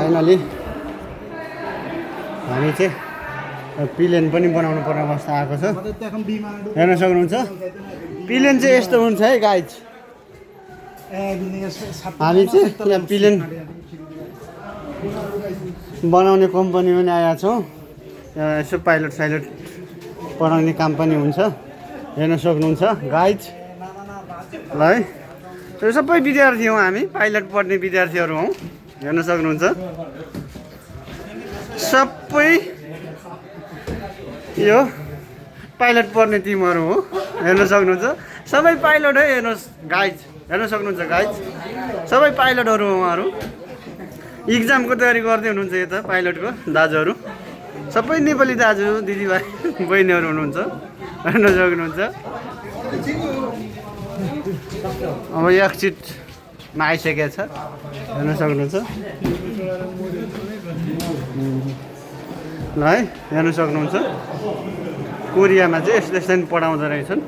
Finally हामी चाहिँ पिलेन पनि बनाउनु पर्ने अवस्था आएको छ। हेर्न सक्नुहुन्छ पिलेन चाहिँ यस्तो हुन्छ है गाइज। हामी चाहिँ यहाँ पिलेन बनाउने कम्पनी पनि आएका छौँ। यसो पाइलट साइलट पढाउने काम पनि हुन्छ। हेर्न सक्नुहुन्छ गाइज ल है। यो सबै विद्यार्थी हौँ हामी, पाइलट पढ्ने विद्यार्थीहरू हौँ। हेर्न सक्नुहुन्छ सबै यो पाइलट पढ्ने टिमहरू हो। हेर्न सक्नुहुन्छ सबै पाइलट है। हेर्नुहोस् गाइज, हेर्न सक्नुहुन्छ गाइज सबै पाइलटहरू हो उहाँहरू। इक्जामको तयारी गर्दै हुनुहुन्छ यता पाइलटको दाजुहरू। सबै नेपाली दाजु दिदीभाइ बहिनीहरू हुनुहुन्छ। हेर्न सक्नुहुन्छ अब एक्सिटमा आइसकेको छ। हेर्न सक्नुहुन्छ ल है। हेर्न सक्नुहुन्छ कोरियामा चाहिँ यस्तो यस्तो पनि पढाउँदो रहेछन्।